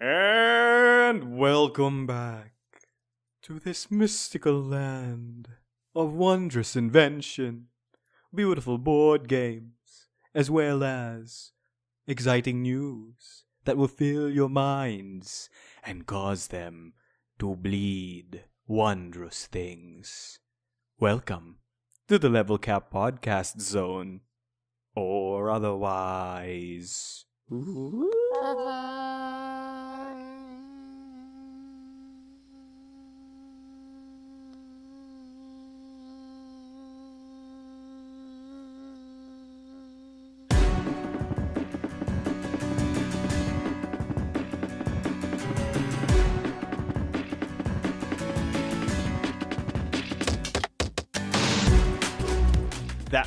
And welcome back to this mystical land of wondrous invention, beautiful board games, as well as exciting news that will fill your minds and cause them to bleed wondrous things. Welcome to the Level Cap Podcast Zone, or otherwise.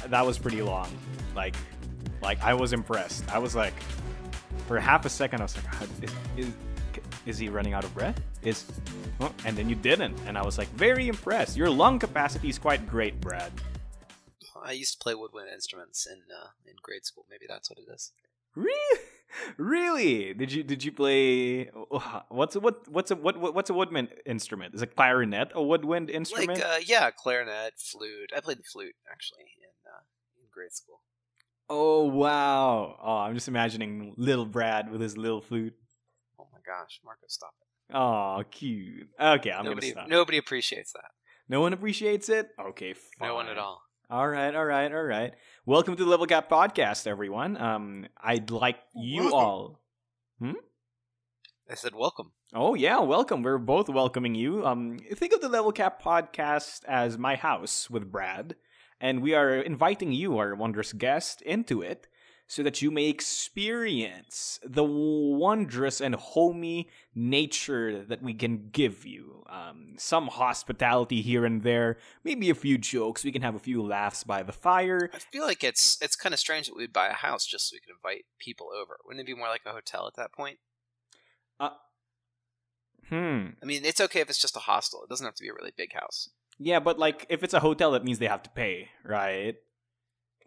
That was pretty long. Like I was impressed. I was like, for half a second, I was like, is he running out of breath? And then you didn't, and I was like, very impressed. Your lung capacity is quite great, Brad. I used to play woodwind instruments in grade school. Maybe that's what it is. Really? Did you play? What's a woodwind instrument? Is a clarinet a woodwind instrument? Like clarinet, flute. I played the flute actually in grade school. Oh wow! Oh, I'm just imagining little Brad with his little flute. Oh my gosh, Marco, stop it! Oh, cute. Okay, I'm gonna stop. Nobody appreciates that. No one appreciates it. Okay, fine. No one at all. All right. Welcome to the Level Cap Podcast, everyone. I'd like you all. I said welcome. Oh yeah, welcome. We're both welcoming you. Think of the Level Cap Podcast as my house with Brad, and we are inviting you, our wondrous guest, into it so that you may experience the wondrous and homey nature that we can give you. Some hospitality here and there, maybe a few jokes. We can have a few laughs by the fire. I feel like it's kind of strange that we'd buy a house just so we could invite people over. Wouldn't it be more like a hotel at that point? I mean, it's okay if it's just a hostel. It doesn't have to be a really big house. Yeah, but like if it's a hotel, that means they have to pay, right?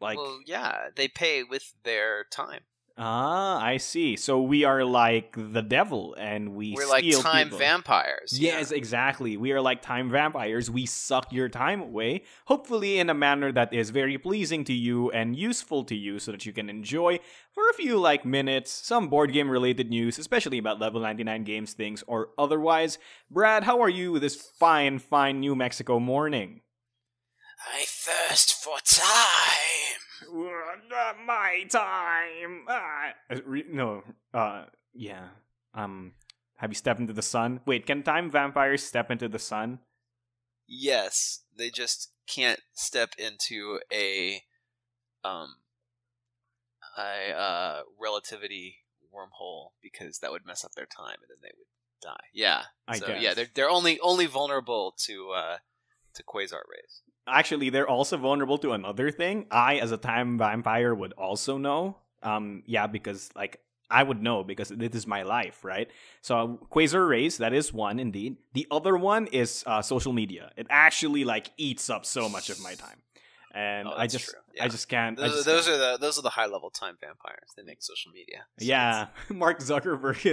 Like, well, yeah, they pay with their time. Ah, I see. So we are like the devil, and we're like time people. Vampires. Yes, exactly. We are like time vampires. We suck your time away, hopefully in a manner that is very pleasing to you and useful to you, so that you can enjoy for a few minutes some board game related news, especially about Level 99 games, things, or otherwise. Brad, how are you this fine New Mexico morning? I thirst for time. My time. Yeah. Have you stepped into the sun? Wait, can time vampires step into the sun? Yes, they just can't step into a relativity wormhole because that would mess up their time and then they would die. Yeah. I guess. Yeah, they're only vulnerable to quasar rays. Actually, they're also vulnerable to another thing. I, as a time vampire, would also know. Because I would know because this is my life, right? So quasar rays, that is one indeed. The other one is social media. It actually eats up so much of my time, and I just can't. Those are the high level time vampires. They make social media. So yeah, Mark Zuckerberg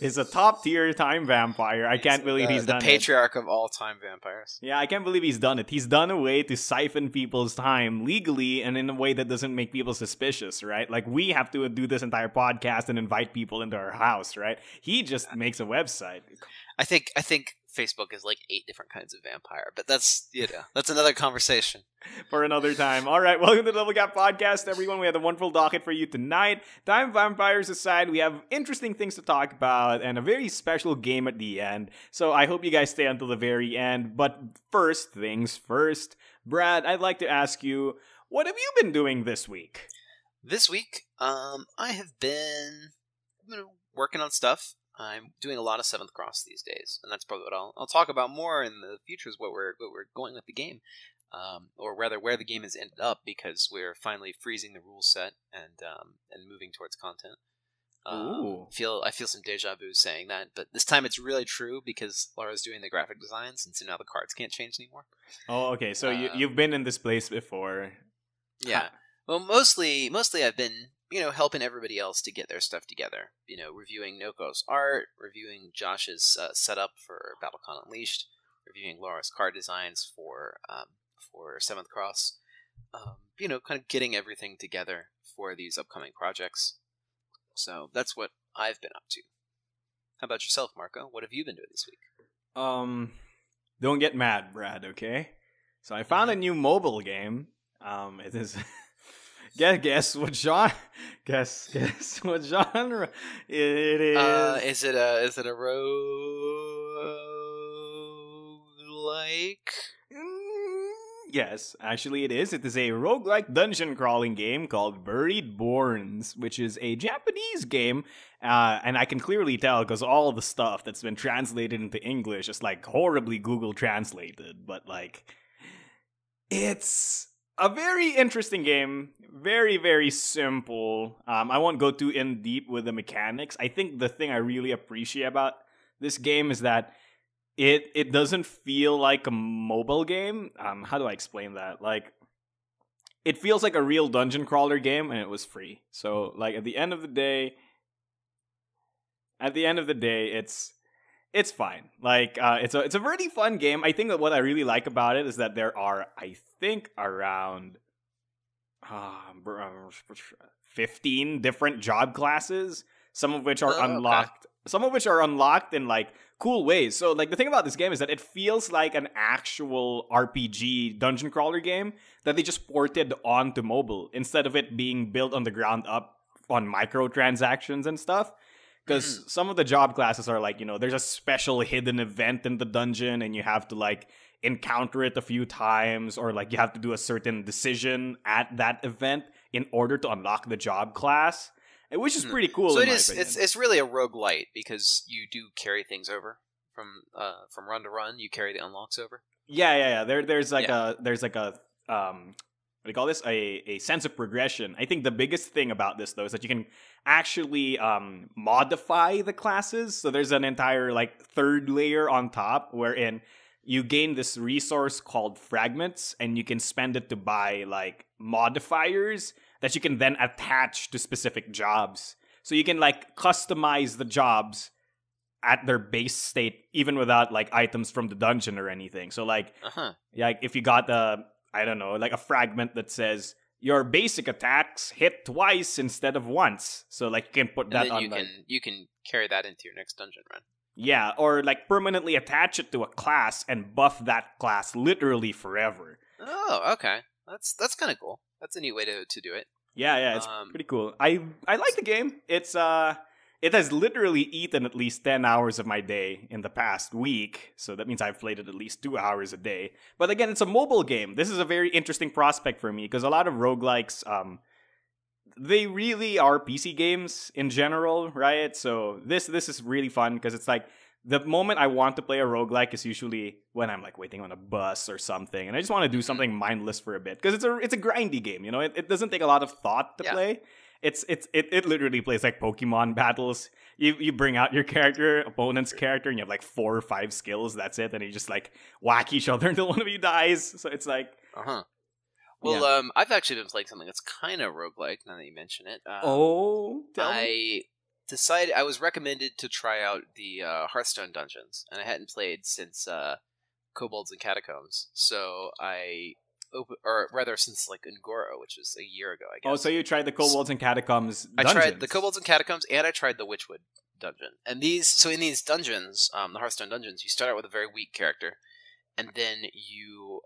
is a top tier time vampire. I can't believe he's done the patriarch of all time vampires. Yeah, I can't believe he's done it. He's done a way to siphon people's time legally and in a way that doesn't make people suspicious, right? Like we have to do this entire podcast and invite people into our house, right? He just makes a website. I think Facebook is 8 different kinds of vampire, but that's another conversation for another time. All right, welcome to the Level Cap Podcast, everyone. We have a wonderful docket for you tonight. Time vampires aside, we have interesting things to talk about and a very special game at the end. So I hope you guys stay until the very end. But first things first, Brad, I'd like to ask you, what have you been doing this week? This week, I have been working on stuff. I'm doing a lot of 7th Cross these days, and that's probably what I'll talk about more in the future is what we're going with the game, or rather where the game has ended up, because we're finally freezing the rule set and moving towards content. I feel some deja vu saying that, but this time it's really true because Laura's doing the graphic designs, and so now the cards can't change anymore. Oh, okay. So you've been in this place before. Yeah. Well, mostly I've been helping everybody else to get their stuff together. Reviewing Noko's art, reviewing Josh's setup for BattleCon Unleashed, reviewing Laura's card designs for Seventh Cross. Kind of getting everything together for these upcoming projects. So that's what I've been up to. How about yourself, Marco? What have you been doing this week? Don't get mad, Brad, okay? So I found a new mobile game. It is guess what genre? Guess what genre it is. Is it a roguelike? Yes, actually it is. It is a roguelike dungeon crawling game called Buried Bournes, which is a Japanese game, and I can clearly tell because all the stuff that's been translated into English is like horribly Google translated, but like it's a very interesting game, very, very simple. I won't go too in deep with the mechanics. I think the thing I really appreciate about this game is that it doesn't feel like a mobile game. How do I explain that? Like, it feels like a real dungeon crawler game, and it was free. So, like, at the end of the day, it's fine. Like, it's a really fun game. I think that what I really like about it is that there are, I think, around 15 different job classes, some of which are unlocked. Okay. Some of which are unlocked in like cool ways. So like the thing about this game is that it feels like an actual RPG dungeon crawler game that they just ported onto mobile instead of it being built on the ground up on microtransactions and stuff. Because some of the job classes are like, there's a special hidden event in the dungeon and you have to like encounter it a few times, or like you have to do a certain decision at that event in order to unlock the job class. Which is pretty cool. So it's really a roguelite because you do carry things over from run to run. You carry the unlocks over. Yeah. There's like a what do you call this? A sense of progression. I think the biggest thing about this though is that you can actually modify the classes. So there's an entire like third layer on top wherein you gain this resource called fragments, and you can spend it to buy like modifiers that you can then attach to specific jobs. So you can like customize the jobs at their base state even without like items from the dungeon or anything. So like, like if you got like a fragment that says your basic attacks hit twice instead of once. So like you can put that on. You can carry that into your next dungeon run. Yeah, or like permanently attach it to a class and buff that class literally forever. Oh, okay. That's kind of cool. That's a neat way to do it. Yeah, it's pretty cool. I like the game. It's it has literally eaten at least 10 hours of my day in the past week, so that means I've played it at least 2 hours a day. But again, it's a mobile game. This is a very interesting prospect for me because a lot of roguelikes they really are PC games in general, right? So this is really fun because it's like the moment I want to play a roguelike is usually when I'm like waiting on a bus or something, and I just want to do something mindless for a bit because it's a grindy game. It doesn't take a lot of thought to play. It literally plays like Pokemon battles. You bring out your character, opponent's character, and you have like 4 or 5 skills. That's it, and you just like whack each other until one of you dies. So it's like Well, I've actually been playing something that's kind of roguelike, now that you mention it. Tell me. I was recommended to try out the Hearthstone dungeons, and I hadn't played since Kobolds and Catacombs. So since like Ungoro, which was a year ago, I guess. Oh, so you tried the Kobolds and Catacombs dungeons. I tried the Kobolds and Catacombs, and I tried the Witchwood dungeon. And in these dungeons, the Hearthstone dungeons, you start out with a very weak character, and then you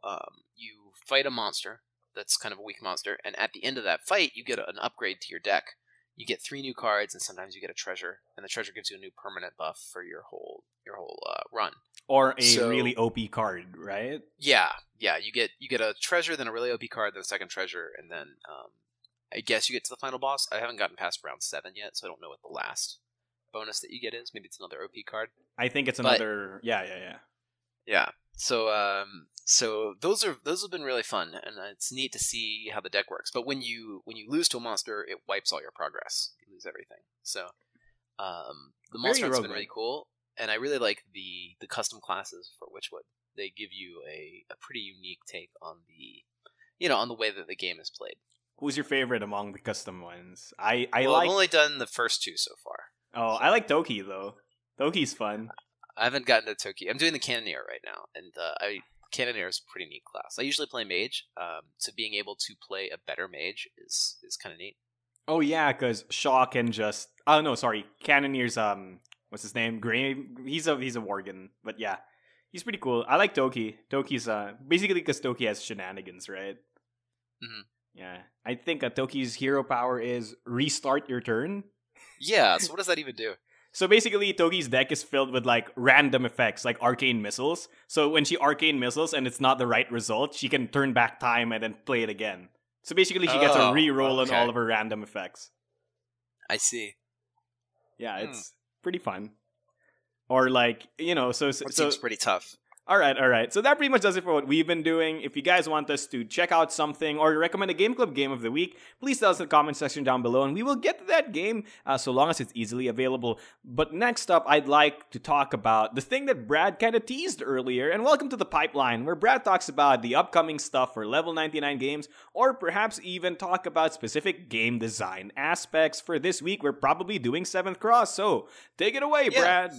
fight a monster that's kind of a weak monster, and at the end of that fight, you get an upgrade to your deck. You get 3 new cards, and sometimes you get a treasure, and the treasure gives you a new permanent buff for your whole run. Or a really OP card, right? Yeah. You get a treasure, then a really OP card, then a second treasure, and then I guess you get to the final boss. I haven't gotten past round 7 yet, so I don't know what the last bonus that you get is. Maybe it's another OP card. I think it's another. Yeah. Yeah. So those have been really fun, and it's neat to see how the deck works. But when you lose to a monster, it wipes all your progress. You lose everything. So the monster has been really cool, and I really like the custom classes for Witchwood. They give you a pretty unique take on the way that the game is played. Who's your favorite among the custom ones? I Well, like. I've only done the first 2 so far. Oh, so. I like Toki though. Toki's fun. I haven't gotten to Toki. I'm doing the Cannoneer right now, and Cannoneer is a pretty neat class. I usually play Mage, so being able to play a better Mage is kind of neat. Oh yeah, because Shaw can just. Oh no, sorry, Cannoneer's what's his name? Gray. He's a Worgen, but yeah, he's pretty cool. I like Toki. Toki's basically because Toki has shenanigans, right? Mm-hmm. Yeah, I think Toki's hero power is restart your turn. Yeah, so what does that even do? So basically, Toki's deck is filled with like random effects, like arcane missiles. So when she arcane missiles and it's not the right result, she can turn back time and then play it again. So basically, she gets a re-roll on all of her random effects. I see. Yeah, it's pretty fun. Or like, so it seems pretty tough. All right. So that pretty much does it for what we've been doing. If you guys want us to check out something or recommend a Game Club game of the week, please tell us in the comment section down below, and we will get to that game so long as it's easily available. But next up, I'd like to talk about the thing that Brad kind of teased earlier, and welcome to the pipeline, where Brad talks about the upcoming stuff for Level 99 games, or perhaps even talk about specific game design aspects. For this week, we're probably doing 7th Cross, so take it away, Brad.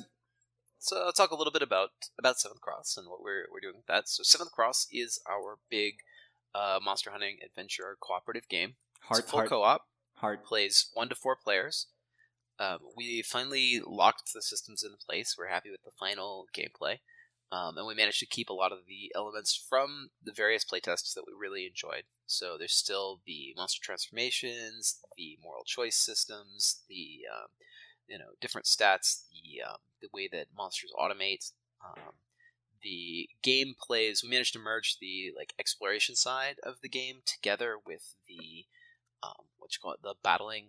So I'll talk a little bit about 7th Cross and what we're doing with that. So 7th Cross is our big monster hunting adventure cooperative game. It's full co-op. Plays 1 to 4 players. We finally locked the systems into place. We're happy with the final gameplay. And we managed to keep a lot of the elements from the various playtests that we really enjoyed. So there's still the monster transformations, the moral choice systems, the different stats, the way that monsters automate, the game plays. We managed to merge the exploration side of the game together with the the battling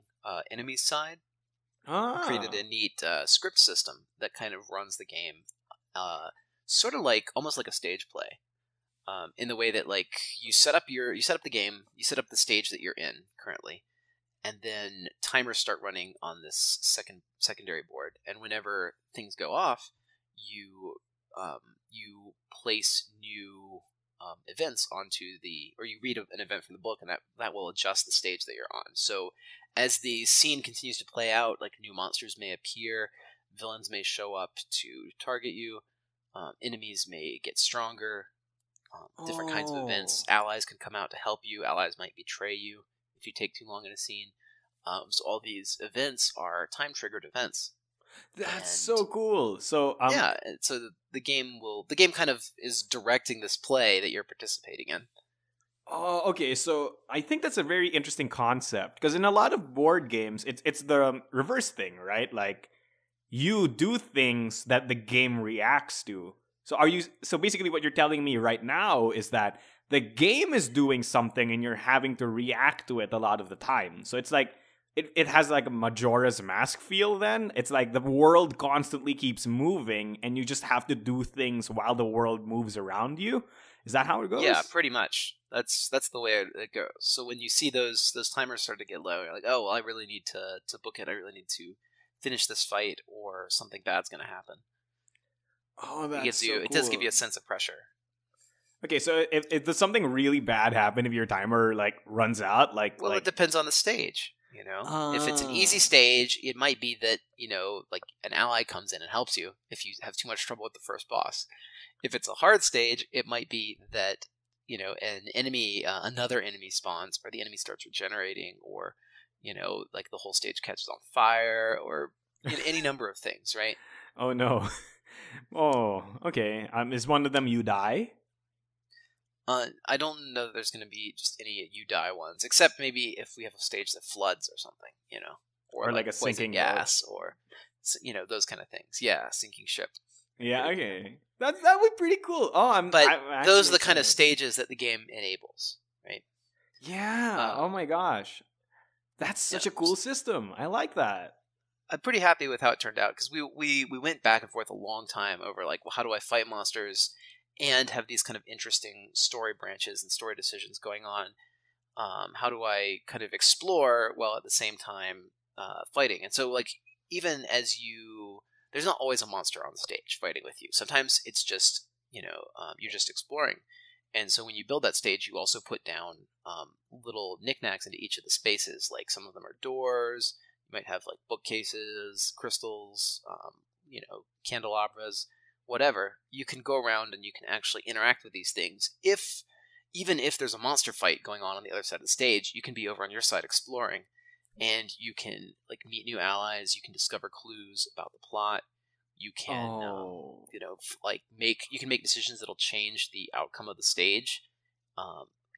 enemies side. Created a neat script system that kind of runs the game, sort of almost like a stage play, in the way that you set up the game, you set up the stage that you're in currently. And then timers start running on this secondary board, and whenever things go off, you place new events onto or you read an event from the book, and that will adjust the stage that you're on. So as the scene continues to play out, new monsters may appear, villains may show up to target you, enemies may get stronger, different kinds of events. Allies can come out to help you. Allies might betray you if you take too long in a scene. So all these events are time-triggered events. That's so cool. So so the game kind of is directing this play that you're participating in. Oh, okay. So I think that's a very interesting concept, because in a lot of board games, it's the reverse thing, right? Like, you do things that the game reacts to. So basically what you're telling me right now is that the game is doing something and you're having to react to it a lot of the time. So it's like it has like a Majora's Mask feel then. It's like the world constantly keeps moving and you just have to do things while the world moves around you. Is that how it goes? Yeah, pretty much. That's the way it goes. So when you see those timers start to get low, you're like, oh, well, I really need to book it. I really need to finish this fight, or something bad's going to happen. Oh, that's cool. It does give you a sense of pressure. Okay, so if does something really bad happen if your timer runs out? It depends on the stage. If it's an easy stage, it might be that an ally comes in and helps you if you have too much trouble with the first boss. If it's a hard stage, it might be that another enemy spawns, or the enemy starts regenerating, or the whole stage catches on fire, or any number of things, right? Oh no. Oh, okay. Is one of them you die? I don't know that there's going to be just any you die ones, except maybe if we have a stage that floods or something, or like a sinking gas, or those kind of things. Yeah, sinking ship. Yeah, okay. That would be pretty cool. Oh, But those are the kind of stages that the game enables, right? Yeah. Oh my gosh, that's such a cool system. I like that. I'm pretty happy with how it turned out, because we went back and forth a long time over well, how do I fight monsters and have these kind of interesting story branches and story decisions going on? How do I kind of explore while at the same time fighting? And so even as there's not always a monster on the stage fighting with you. Sometimes it's just you're just exploring, And so when you build that stage, you also put down little knickknacks into each of the spaces. Like some of them are doors. You might have like bookcases, crystals, candelabras, whatever. You can go around and you can actually interact with these things. Even if there's a monster fight going on the other side of the stage, you can be over on your side exploring, and you can like meet new allies. You can discover clues about the plot. You can, you can make decisions that'll change the outcome of the stage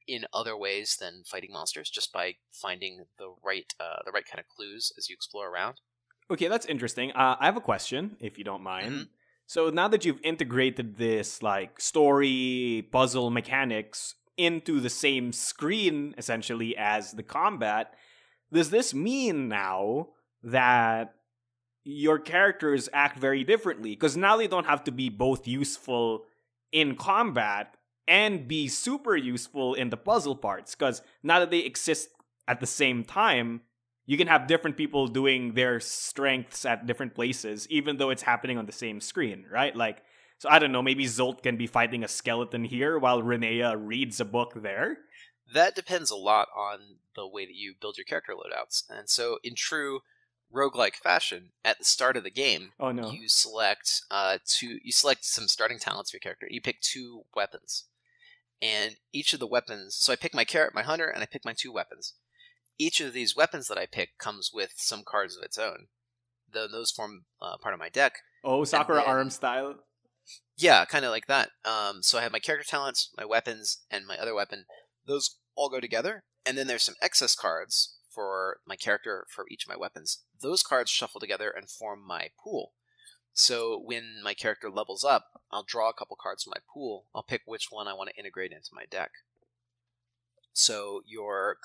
in other ways than fighting monsters, just by finding the right kind of clues as you explore around. Okay, that's interesting. I have a question, if you don't mind. Mm-hmm. So now that you've integrated this like story puzzle mechanics into the same screen essentially as the combat, does this mean now that your characters act very differently? Because now they don't have to be both useful in combat and be super useful in the puzzle parts. Because now that they exist at the same time, you can have different people doing their strengths at different places, even though it's happening on the same screen, right? Like, so I don't know, maybe Zolt can be fighting a skeleton here while Renea reads a book there. That depends a lot on the way that you build your character loadouts. And so in true roguelike fashion, at the start of the game, you select some starting talents for your character. You pick 2 weapons. And each of the weapons, so I pick my carrot, my hunter, and I pick my 2 weapons. Each of these weapons that I pick comes with some cards of its own. Those form part of my deck. Oh, Sakura Arm style? Yeah, kind of like that. So I have my character talents, my weapons, and my other weapon. Those all go together. And then there's some excess cards for my character for each of my weapons. Those cards shuffle together and form my pool. So when my character levels up, I'll draw a couple cards from my pool. I'll pick which one I want to integrate into my deck. So you're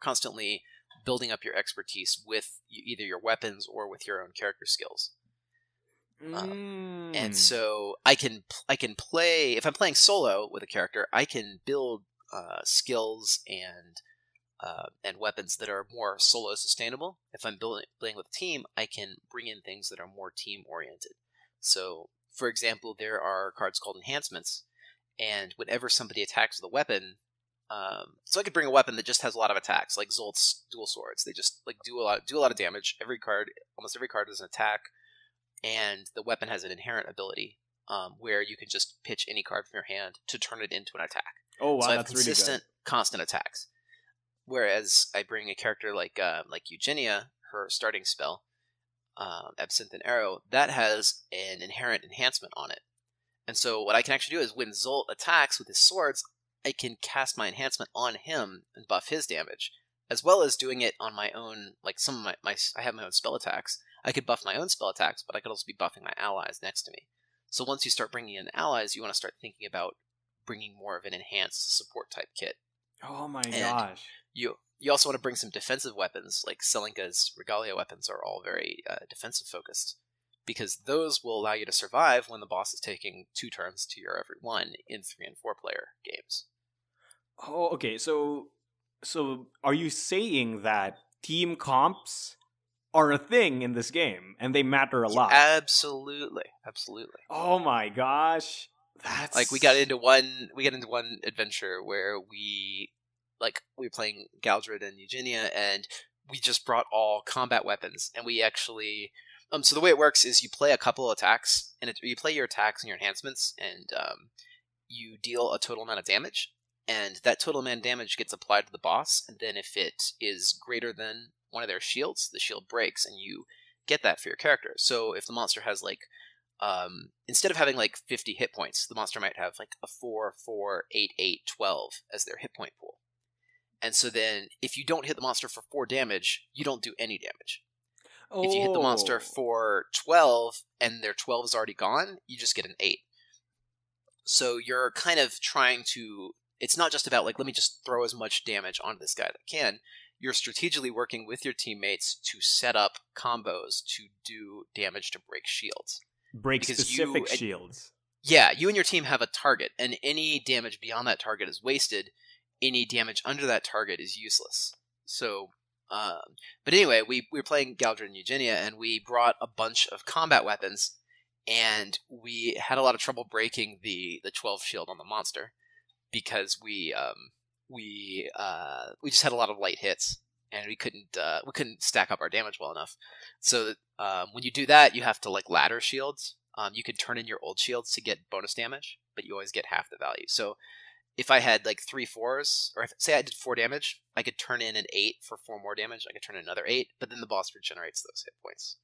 constantly building up your expertise with either your weapons or with your own character skills. And so I can play, if I'm playing solo with a character, I can build skills and weapons that are more solo sustainable. If I'm playing with a team, I can bring in things that are more team oriented. So, for example, there are cards called enhancements, and whenever somebody attacks with a weapon, so I could bring a weapon that just has a lot of attacks, like Zolt's dual swords. They just like do a lot of damage. Almost every card does an attack, and the weapon has an inherent ability where you can just pitch any card from your hand to turn it into an attack. Oh wow, so I have that's consistent, really good. constant attacks. Whereas I bring a character like Eugenia, her starting spell, Absinthe Arrow, that has an inherent enhancement on it. And so what I can actually do is when Zolt attacks with his swords, I can cast my enhancement on him and buff his damage, as well as doing it on my own. Like some of I have my own spell attacks. I could buff my own spell attacks, but I could also be buffing my allies next to me. So once you start bringing in allies, you want to start thinking about bringing more of an enhanced support type kit. Oh my gosh. You also want to bring some defensive weapons, like Selenka's Regalia weapons are all very defensive focused, because those will allow you to survive when the boss is taking 2 turns to your every one in 3 and 4 player games. Oh, okay. So are you saying that team comps are a thing in this game and they matter a lot? Absolutely. Oh my gosh. That's like we got into one adventure where we were playing Galdred and Eugenia, and we just brought all combat weapons, and we actually so the way it works is you play a couple of attacks, and you play your attacks and your enhancements, and you deal a total amount of damage, and that total amount of damage gets applied to the boss, and then if it is greater than one of their shields, the shield breaks, and you get that for your character. So if the monster has instead of having 50 hit points, the monster might have a 4, 4, 8, 8, 12 as their hit point pool. And so then if you don't hit the monster for 4 damage, you don't do any damage. Oh. If you hit the monster for 12 and their 12 is already gone, you just get an 8. So you're kind of trying to, it's not just about let me just throw as much damage onto this guy that I can. You're strategically working with your teammates to set up combos to do damage to break shields. Break specific shields. Yeah, you and your team have a target, and any damage beyond that target is wasted. Any damage under that target is useless. So, but anyway, we were playing Galdred and Eugenia, and we brought a bunch of combat weapons, and we had a lot of trouble breaking the 12 shield on the monster. because we just had a lot of light hits, and we couldn't stack up our damage well enough. So when you do that, you have to like ladder shields. You can turn in your old shields to get bonus damage, but you always get half the value. So if I had like 3 4s, or say I did 4 damage, I could turn in an 8 for 4 more damage. I could turn in another 8, but then the boss regenerates those hit points.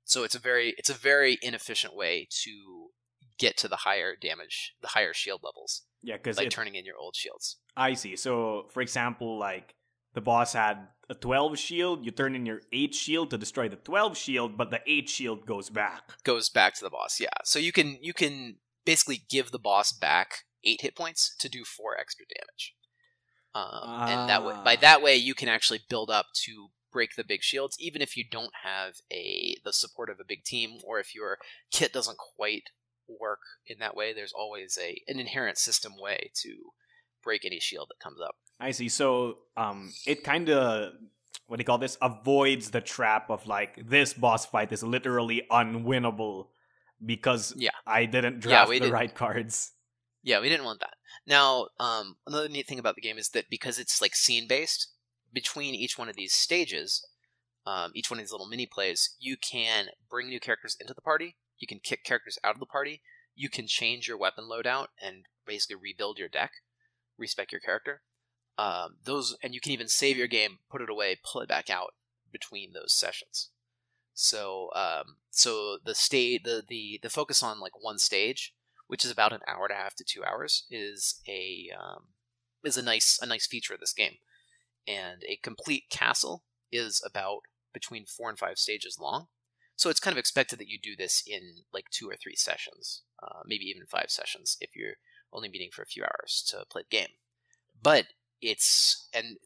So it's a very inefficient way to get to the higher damage, the higher shield levels. Yeah, because like turning in your old shields. I see. So, for example, like the boss had a 12 shield, you turn in your 8 shield to destroy the 12 shield, but the 8 shield goes back. Goes back to the boss, yeah. So you can basically give the boss back 8 hit points to do 4 extra damage. And that way you can actually build up to break the big shields, even if you don't have the support of a big team, or if your kit doesn't quite work in that way. There's always an inherent system way to break any shield that comes up. I see. So it kind of, what do you call this, avoids the trap of like, this boss fight is literally unwinnable because I didn't draft the right cards. Yeah, we didn't want that. Now, another neat thing about the game is that because it's like scene-based, between each one of these stages, each one of these little mini-plays, you can bring new characters into the party, you can kick characters out of the party, you can change your weapon loadout and basically rebuild your deck, respec your character. And you can even save your game, put it away, pull it back out between those sessions. So the focus on like one stage, which is about an hour and a half to 2 hours, is a nice feature of this game. And a complete castle is about between 4 and 5 stages long. So it's kind of expected that you do this in like 2 or 3 sessions, maybe even 5 sessions if you're only meeting for a few hours to play the game. But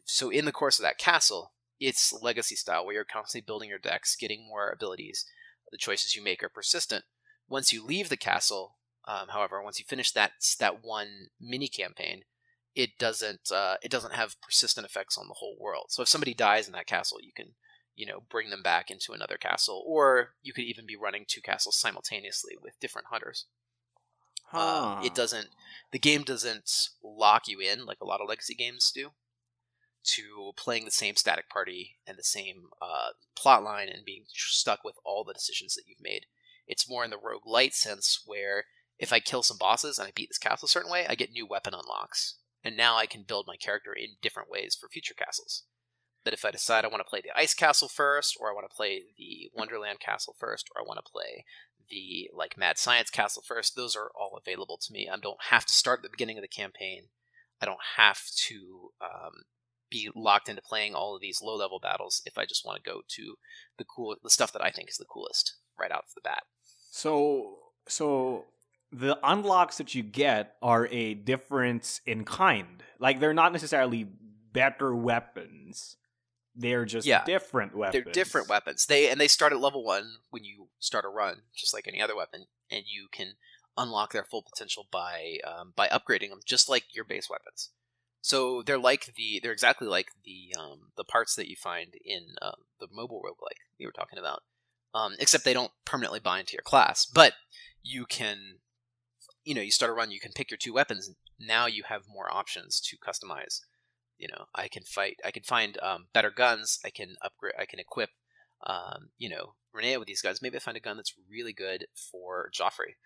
so in the course of that castle, it's legacy style where you're constantly building your decks, getting more abilities. The choices you make are persistent. Once you leave the castle, however, once you finish that one mini campaign, it doesn't have persistent effects on the whole world. So if somebody dies in that castle, you can bring them back into another castle, or you could even be running 2 castles simultaneously with different hunters. The game doesn't lock you in like a lot of legacy games do to playing the same static party and the same plot line and being stuck with all the decisions that you've made. It's more in the roguelite sense where if I kill some bosses and I beat this castle a certain way, I get new weapon unlocks. And now I can build my character in different ways for future castles. But if I decide I want to play the Ice Castle first, or I want to play the Wonderland Castle first, or I want to play the Mad Science Castle first, those are all available to me. I don't have to start at the beginning of the campaign. I don't have to be locked into playing all of these low-level battles if I just want to go to the stuff that I think is the coolest right out of the bat. So the unlocks that you get are a difference in kind. Like, they're not necessarily better weapons. They're just different weapons. They're different weapons. They start at level 1 when you start a run, just like any other weapon, and you can unlock their full potential by upgrading them, just like your base weapons. So they're exactly like the parts that you find in the mobile roguelike you were talking about, except they don't permanently bind to your class. But you can, you start a run, you can pick your 2 weapons. Now you have more options to customize. I can find better guns. I can upgrade. I can equip, Renea with these guns. Maybe I find a gun that's really good for Joffrey,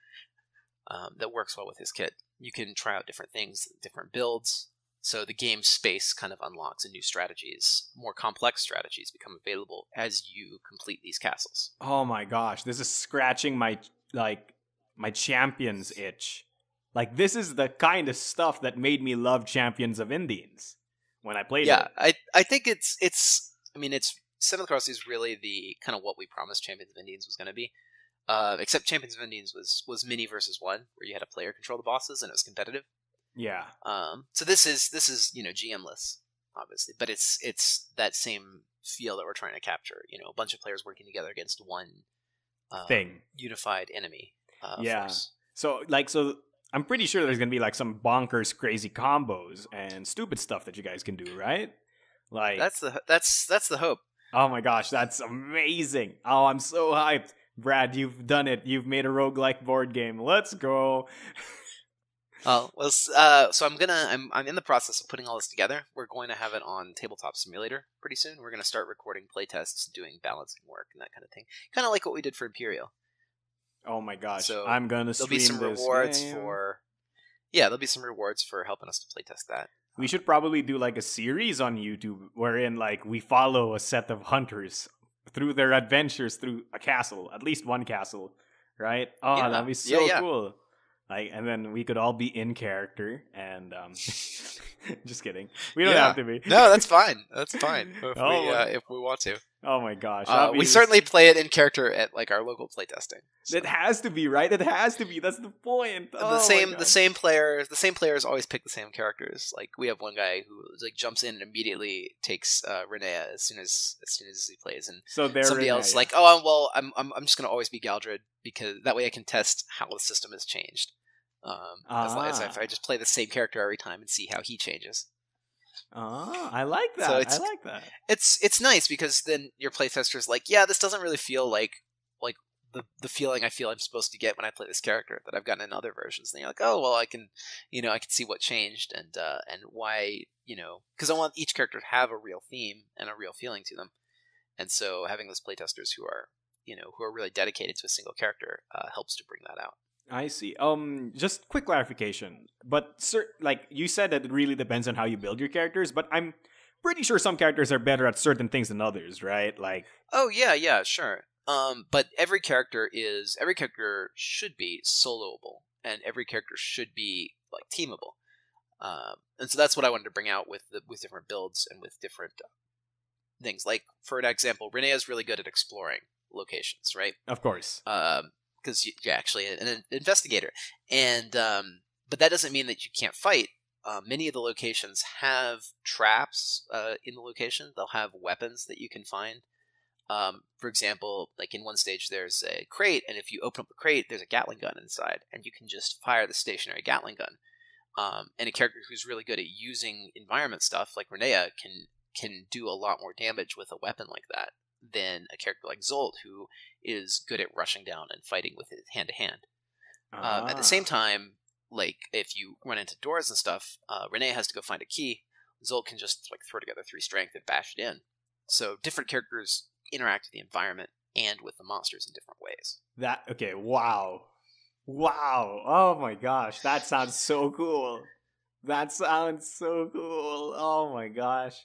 that works well with his kit. You can try out different things, different builds. So the game space kind of unlocks, and new strategies, more complex strategies become available as you complete these castles. Oh my gosh, this is scratching my Champions itch. Like, this is the kind of stuff that made me love Champions of Indians when I played it. Yeah, I think it's 7th Cross is really the kind of what we promised Champions of Indians was going to be. Except Champions of Indians was mini versus 1, where you had a player control the bosses and it was competitive. Yeah. So this is GM-less, obviously, but it's that same feel that we're trying to capture. A bunch of players working together against one thing, unified enemy. Force. So I'm pretty sure there's gonna be like some bonkers, crazy combos and stupid stuff that you guys can do, right? Like, that's the hope. Oh my gosh, that's amazing! Oh, I'm so hyped, Brad. You've done it. You've made a roguelike board game. Let's go. So I'm in the process of putting all this together. We're going to have it on Tabletop Simulator pretty soon. We're going to start recording playtests, doing balancing work, and that kind of thing. Kind of like what we did for Imperial. Oh my gosh, So I'm gonna there'll be stream some this. rewards Yeah. for. Yeah, there'll be some rewards for helping us to playtest that. We should probably do like a series on YouTube wherein like we follow a set of hunters through their adventures through a castle, at least one castle, right? Oh, Yeah. that'd be so Yeah. cool. Like, and then we could all be in character and just kidding. We don't have to be. No, that's fine. That's fine Oh. if we want to. Oh my gosh. We certainly play it in character at like our local playtesting. So. It has to be, right? It has to be. That's the point. The same players always pick the same characters. Like we have one guy who like jumps in and immediately takes Renea as soon as he plays, and so somebody else is like, oh well, I'm just gonna always be Galdred because that way I can test how the system has changed. As if I just play the same character every time and see how he changes. I like that. So I like that. It's nice because then your playtester's like, yeah, this doesn't really feel like the feeling I feel I'm supposed to get when I play this character that I've gotten in other versions. And you're like, oh well, I can see what changed and why, because I want each character to have a real theme and a real feeling to them. And so having those playtesters who are really dedicated to a single character helps to bring that out. I see. Just quick clarification. But like you said that it really depends on how you build your characters, but I'm pretty sure some characters are better at certain things than others, right? Like oh yeah, sure. But every character should be soloable, and every character should be like teamable. And so that's what I wanted to bring out with different builds and with different things. Like for an example, Renea is really good at exploring locations, right? Of course. Because you're actually an investigator, and but that doesn't mean that you can't fight. Many of the locations have traps in the location. They'll have weapons that you can find. For example, like in one stage, there's a crate, and if you open up the crate, there's a Gatling gun inside, and you can just fire the stationary Gatling gun. And a character who's really good at using environment stuff, like Renea, can do a lot more damage with a weapon like that than a character like Zold, who is good at rushing down and fighting with it hand to hand. At the same time, like if you run into doors and stuff, Renea has to go find a key. Zold can just like throw together 3 strength and bash it in. So different characters interact with the environment and with the monsters in different ways. Wow. Oh my gosh, that sounds so cool. Oh my gosh.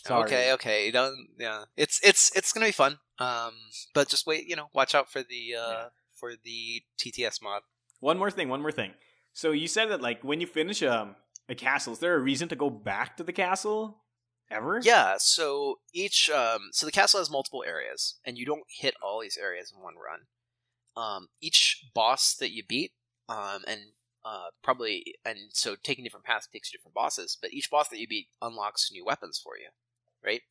Sorry. Okay. It's gonna be fun. But just wait. Watch out for the TTS mod. One more thing. So you said that like when you finish a castle, is there a reason to go back to the castle ever? Yeah. So the castle has multiple areas, and you don't hit all these areas in one run. Each boss that you beat, so taking different paths takes you different bosses, but each boss that you beat unlocks new weapons for you. Right?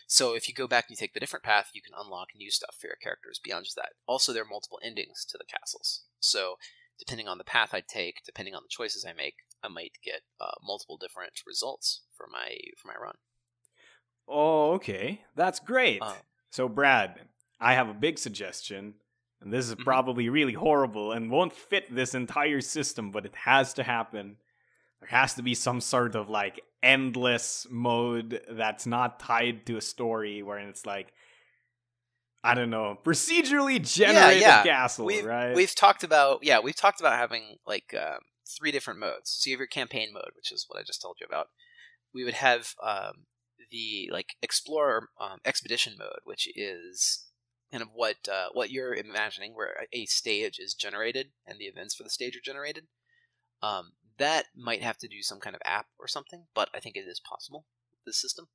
So if you go back and you take the different path, you can unlock new stuff for your characters beyond just that. Also, there are multiple endings to the castles. So depending on the path I take, depending on the choices I make, I might get multiple different results for my run. Oh, okay. That's great. So, Brad, I have a big suggestion, and this is probably really horrible and won't fit this entire system, but it has to happen. There has to be some sort of like endless mode that's not tied to a story, wherein it's like, I don't know, procedurally generated castle, right? We've talked about having like 3 different modes. So you have your campaign mode, which is what I just told you about. We would have the like explorer expedition mode, which is kind of what you're imagining, where a stage is generated and the events for the stage are generated. That might have to do some kind of app or something, but I think it is possible with this system.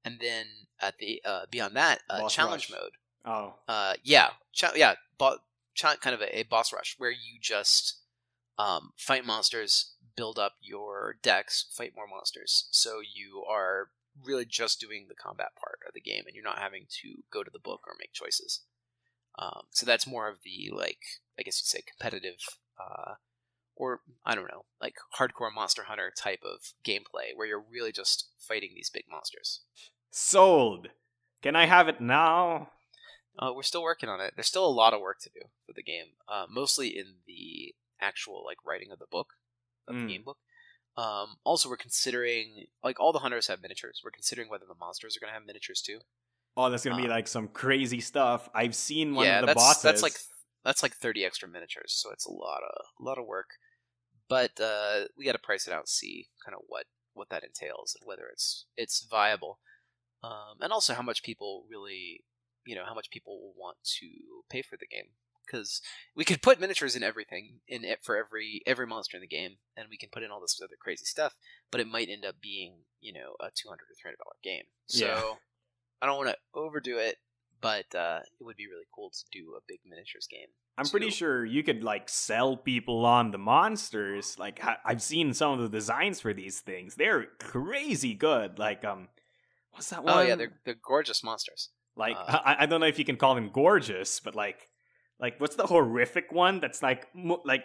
And then at the beyond that, challenge mode. Oh, Kind of a boss rush where you just fight monsters, build up your decks, fight more monsters. So you are really just doing the combat part of the game, and you're not having to go to the book or make choices. So that's more of the, like, I guess you'd say competitive, or I don't know, like hardcore Monster Hunter type of gameplay where you're really just fighting these big monsters. Sold. Can I have it now? We're still working on it. There's still a lot of work to do for the game, mostly in the actual like writing of the book, of the game book. Also, we're considering, like, all the hunters have miniatures. We're considering whether the monsters are going to have miniatures too. Oh, that's gonna be like some crazy stuff. I've seen one of the that's bosses. that's like 30 extra miniatures, so it's a lot of work. But we got to price it out and see kind of what that entails and whether it's viable, and also how much people really, how much people will want to pay for the game. Because we could put miniatures in everything in it for every monster in the game, and we can put in all this other crazy stuff, but it might end up being a $200 or $300 game. So I don't want to overdo it, but it would be really cool to do a big miniatures game. I'm pretty sure you could like sell people on the monsters. Like I've seen some of the designs for these things; they're crazy good. Like what's that one? Oh yeah, they're gorgeous monsters. Like I don't know if you can call them gorgeous, but like what's the horrific one that's like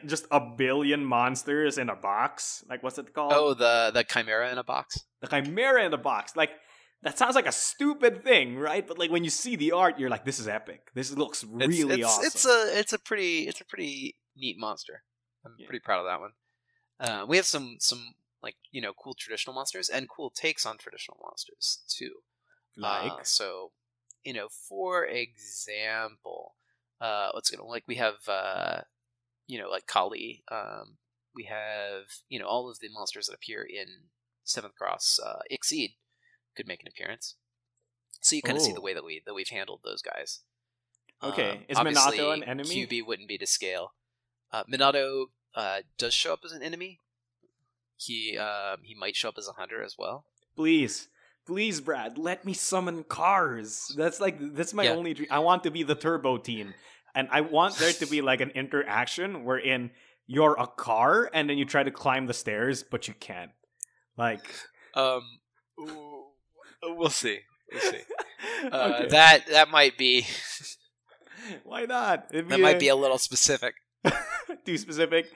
just a billion monsters in a box? Like what's it called? Oh, the Chimera in a box. The Chimera in a box. Like that sounds like a stupid thing, right? But like when you see the art, you're like, this is epic. This looks really awesome. It's a pretty neat monster. I'm pretty proud of that one. We have some like cool traditional monsters and cool takes on traditional monsters too. Like for example, we have like Kali. We have all of the monsters that appear in 7th Cross. Exceed could make an appearance, so you kind of see the way that we've handled those guys. Okay, is Minato an enemy? QB wouldn't be to scale. Minato does show up as an enemy. He might show up as a hunter as well. Please, Brad, let me summon cars. That's my only dream. I want to be the Turbo Team, and I want there to be like an interaction wherein you're a car and then you try to climb the stairs, but you can't. Like, we'll see. Okay. That might be. Why not? That might be a little specific. Too specific.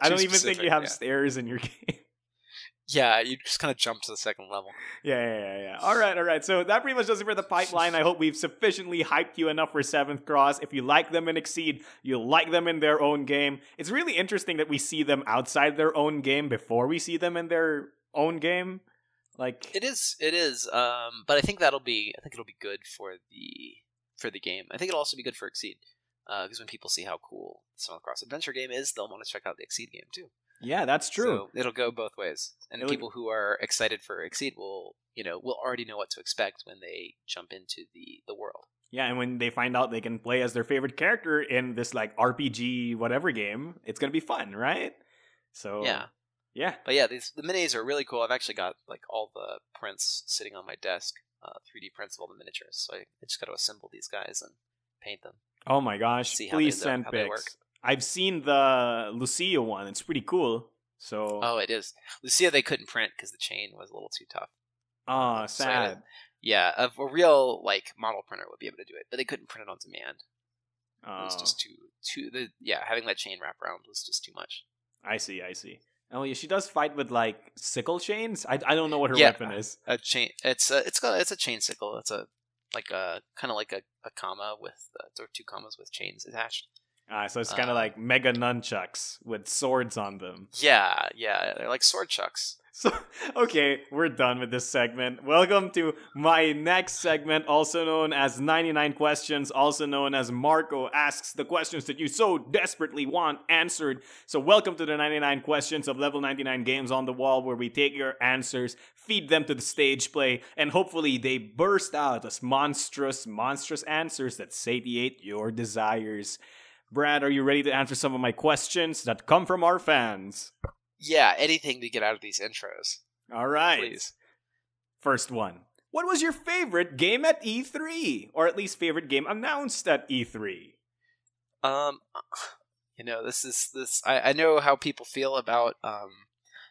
I don't even think you have stairs in your game. Yeah, you just kind of jump to the second level. Yeah. All right. So that pretty much does it for the pipeline. I hope we've sufficiently hyped you enough for 7th Cross. If you like them in Exceed, you'll like them in their own game. It's really interesting that we see them outside their own game before we see them in their own game. Like it is. But I think it'll be good for the game. I think it'll also be good for Exceed. Because when people see how cool the 7th Cross Adventure game is, they'll want to check out the Exceed game too. Yeah, that's true. So it'll go both ways. And people who are excited for Exceed will already know what to expect when they jump into the world. Yeah, and when they find out they can play as their favorite character in this like RPG whatever game, it's going to be fun, right? So yeah. But yeah, the minis are really cool. I've actually got like all the prints sitting on my desk, 3D prints of all the miniatures. So I just got to assemble these guys and paint them. Oh my gosh, please send pics. I've seen the Lucia one. It's pretty cool. So it is. Lucia they couldn't print because the chain was a little too tough. Oh, sad. A real like model printer would be able to do it, but they couldn't print it on demand. It was just too having that chain wrap around was just too much. I see. Oh yeah, she does fight with like sickle chains. I don't know what her weapon is. A chain. It's a chain sickle. It's a kind of like a comma with or 2 commas with chains attached. So it's kind of like mega nunchucks with swords on them. Yeah, they're like sword chucks. So, okay, we're done with this segment. Welcome to my next segment, also known as 99 Questions, also known as Marco Asks the Questions that you so desperately want answered. So welcome to the 99 Questions of Level 99 Games on the Wall, where we take your answers, feed them to the stage play, and hopefully they burst out as monstrous answers that satiate your desires. Brad, are you ready to answer some of my questions that come from our fans? Yeah, anything to get out of these intros. All right. Please. First one. What was your favorite game at E3? Or at least favorite game announced at E3? This I know how people feel about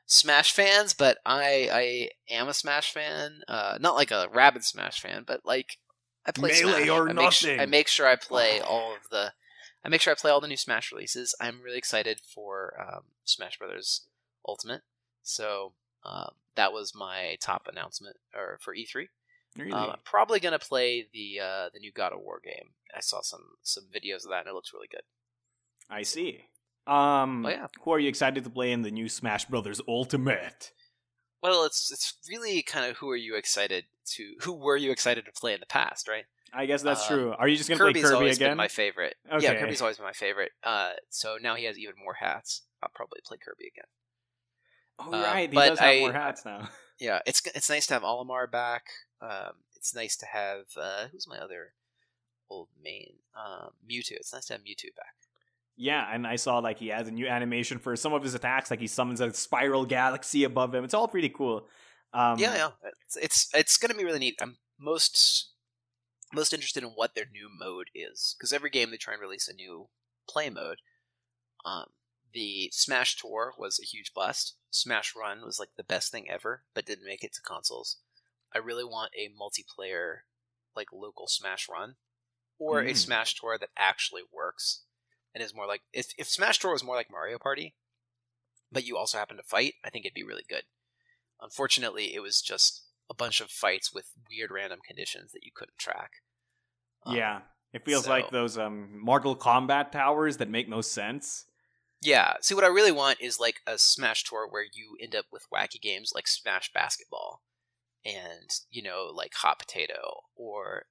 Smash fans, but I am a Smash fan. Not like a rabid Smash fan, but like I play Melee Smash. or nothing. I make sure I play all the new Smash releases. I'm really excited for Smash Brothers Ultimate. So that was my top announcement for E3. Really? I'm probably gonna play the new God of War game. I saw some videos of that, and it looks really good. I see. Yeah. Who are you excited to play in the new Smash Brothers Ultimate? Well, it's really kind of who were you excited to play in the past, right? I guess that's true. Are you just gonna play Kirby's Kirby always again? been my favorite. Okay. Yeah, Kirby's always been my favorite. So now he has even more hats. I'll probably play Kirby again. Oh, right. He does have more hats now. Yeah, it's nice to have Olimar back. It's nice to have who's my other old main? Mewtwo. It's nice to have Mewtwo back. Yeah, and I saw like he has a new animation for some of his attacks. Like he summons a spiral galaxy above him. It's all pretty cool. Yeah. It's gonna be really neat. I'm most interested in what their new mode is, because every game they try and release a new play mode. The Smash Tour was a huge bust. Smash Run was like the best thing ever, but didn't make it to consoles. I really want a multiplayer, like local Smash Run, or a Smash Tour that actually works and is more like if Smash Tour was more like Mario Party, but you also happen to fight. I think it'd be really good. Unfortunately, it was just a bunch of fights with weird random conditions that you couldn't track. Yeah, it feels like those Mortal Kombat towers that make no sense. Yeah, see, what I really want is like a Smash Tour where you end up with wacky games like Smash Basketball and, like Hot Potato, or,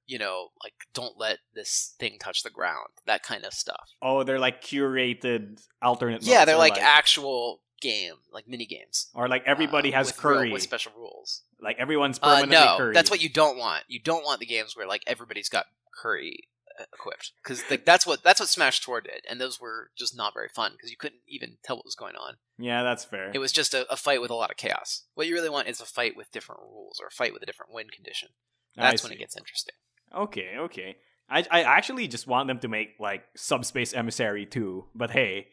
like Don't Let This Thing Touch the Ground, that kind of stuff. Oh, they're like curated alternate modes. Yeah, they're like actual game, like mini games. Or like everybody has curry. With special rules. Like everyone's permanently curry. That's what you don't want. You don't want the games where like everybody's got curry equipped, because that's what Smash Tour did, and those were just not very fun because you couldn't even tell what was going on. Yeah, that's fair. It was just a fight with a lot of chaos. What you really want is a fight with different rules, or a fight with a different win condition. That's when it gets interesting. Okay. I actually just want them to make like Subspace Emissary 2, but hey,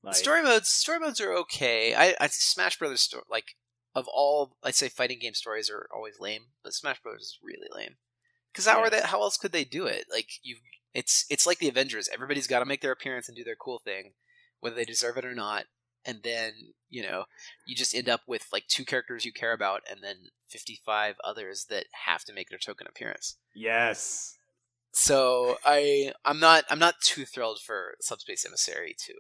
like... story modes are okay. I Smash Brothers like of all, I'd say fighting game stories are always lame, but Smash Brothers is really lame. Because how else could they do it? Like it's like the Avengers. Everybody's got to make their appearance and do their cool thing, whether they deserve it or not. And then you just end up with like 2 characters you care about, and then 55 others that have to make their token appearance. Yes. So I'm not too thrilled for Subspace Emissary 2.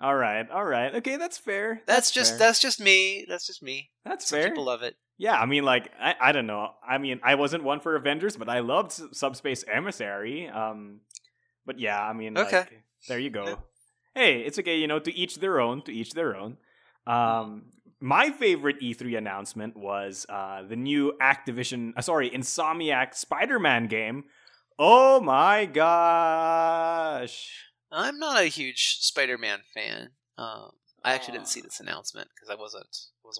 All right. Okay, that's fair. That's just me. That's Some fair. people love it. Yeah, I mean, like, I don't know. I mean, I wasn't one for Avengers, but I loved Subspace Emissary. But yeah, I mean, okay. Like, there you go. Yeah. Hey, it's okay, to each their own, My favorite E3 announcement was the new Insomniac Spider-Man game. Oh my gosh. I'm not a huge Spider-Man fan. I actually didn't see this announcement because I wasn't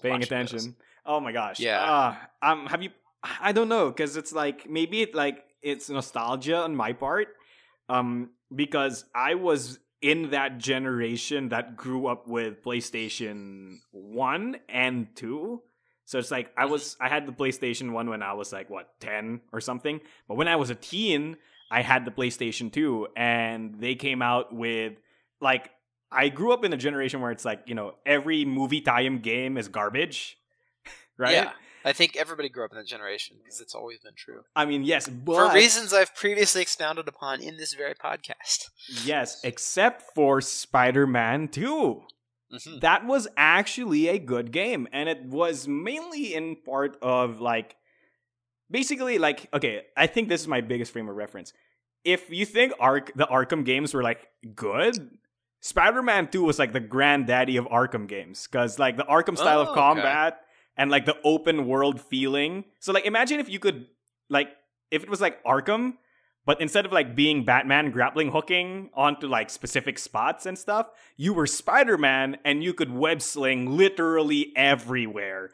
paying attention. Those. Oh my gosh. Yeah. Have you? I don't know, because it's like maybe it's nostalgia on my part. Because I was in that generation that grew up with PlayStation 1 and 2. So it's like I had the PlayStation 1 when I was like 10 or something. But when I was a teen, I had the PlayStation 2, and they came out with like, I grew up in a generation where it's like, every movie tie-in game is garbage. Right? Yeah. I think everybody grew up in that generation because it's always been true. I mean, yes, but... for reasons I've previously expounded upon in this very podcast. Yes, except for Spider-Man 2. Mm-hmm. That was actually a good game, and it was mainly in part of, like... Basically, like, okay, I think this is my biggest frame of reference. If you think the Arkham games were, like, good... Spider-Man 2 was, like, the granddaddy of Arkham games. Because, like, the Arkham style of combat... Okay. And, like, the open world feeling. So, like, imagine if you could, like, if it was, like, Arkham, but instead of, like, being Batman grappling hooking onto, like, specific spots and stuff, you were Spider-Man and you could web sling literally everywhere.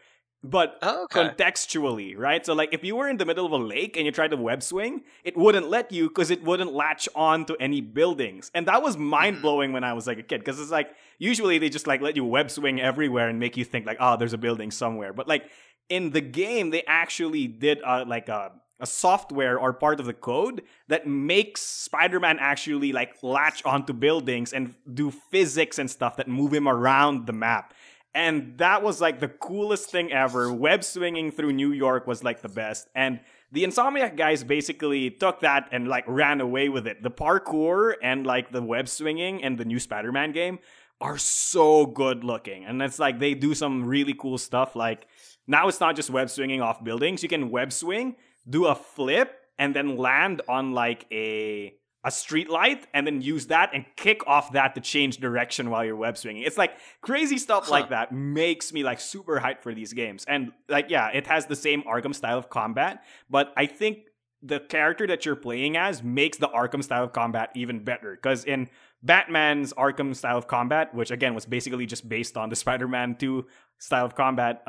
But contextually, right? So, like, if you were in the middle of a lake and you tried to web swing, it wouldn't let you because it wouldn't latch on to any buildings. And that was mind-blowing when I was, like, a kid. Because it's, like, usually they just, like, let you web swing everywhere and make you think, like, oh, there's a building somewhere. But, like, in the game, they actually did, like, a software or part of the code that makes Spider-Man actually, like, latch onto buildings and do physics and stuff that move him around the map. And that was, like, the coolest thing ever. Web swinging through New York was, like, the best. And the Insomniac guys basically took that and like ran away with it. The parkour and like the web swinging and the new Spider-Man game are so good looking. And it's like they do some really cool stuff. Like now it's not just web swinging off buildings. You can web swing, do a flip, and then land on like a street light and then use that and kick off that to change direction while you're web swinging. It's like crazy stuff like that makes me like super hyped for these games. And like, yeah, it has the same Arkham style of combat, but I think the character that you're playing as makes the Arkham style of combat even better. Because in Batman's Arkham style of combat, which again was basically just based on the Spider-Man 2 style of combat,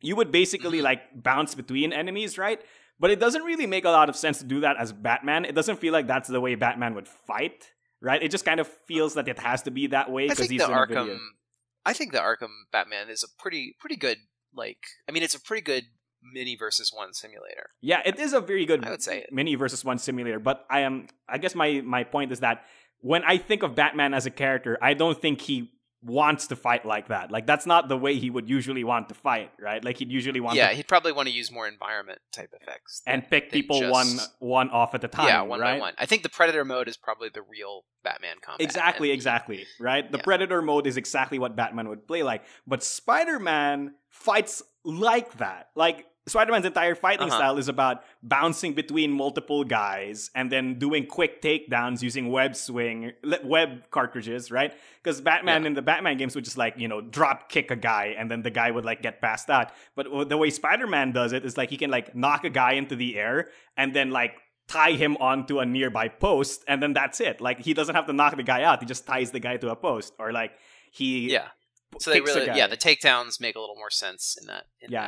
you would basically like bounce between enemies, right? But it doesn't really make a lot of sense to do that as Batman. It doesn't feel like that's the way Batman would fight, right? It just kind of feels that it has to be that way because he's in a video. I think the Arkham Batman is a pretty good, like, I mean, it's a pretty good mini versus one simulator. Yeah, it is a very good I would say mini versus one simulator. But I guess my point is that when I think of Batman as a character, I don't think he wants to fight like that. Like that's not the way he would usually want to fight, right? Like he'd usually want he'd probably want to use more environment type effects and pick people one off at a time. Yeah, one right? by one. I think the Predator mode is probably the real Batman combat. Exactly. Right? The Predator mode is exactly what Batman would play like. But Spider-Man fights like that. Like Spider-Man's entire fighting style is about bouncing between multiple guys and then doing quick takedowns using web cartridges, right? Because Batman in the Batman games would just like, drop kick a guy and then the guy would like get past that. But the way Spider-Man does it is like he can like knock a guy into the air and then like tie him onto a nearby post and then that's it. Like he doesn't have to knock the guy out. He just ties the guy to a post or like he... Yeah. So they really, the takedowns make a little more sense in that.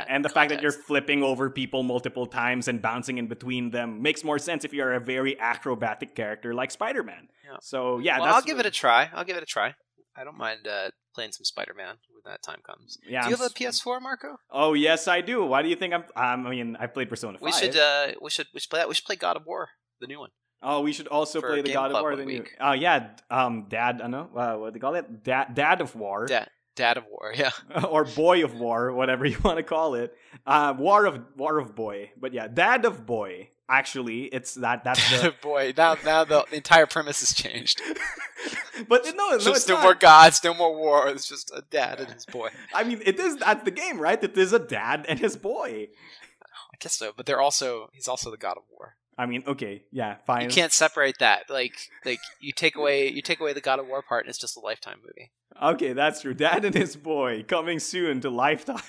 And the fact that you're flipping over people multiple times and bouncing in between them makes more sense if you're a very acrobatic character like Spider-Man. Yeah. So I'll give it a try. I don't mind playing some Spider-Man when that time comes. Yeah, do you have a PS4, Marco? Oh yes, I do. Why do you think I played Persona 5. We should play that. We should play God of War, the new one. Oh, we should also play the God of War, the new. Oh yeah, Dad. I know what do they call it? Dad of War. Dad of War, yeah, or Boy of War, whatever you want to call it. War of Boy, but yeah, Dad of Boy. Actually, it's that's the boy. Now the entire premise has changed. But no, it's no not. More gods, no more war. It's just a dad and his boy. I mean, that's the game, right? It is a dad and his boy. I guess so, but he's also the God of War. I mean, okay, yeah, fine. You can't separate that. Like you take away the God of War part, and it's just a Lifetime movie. Okay, that's true. Dad and his boy coming soon to Lifetime.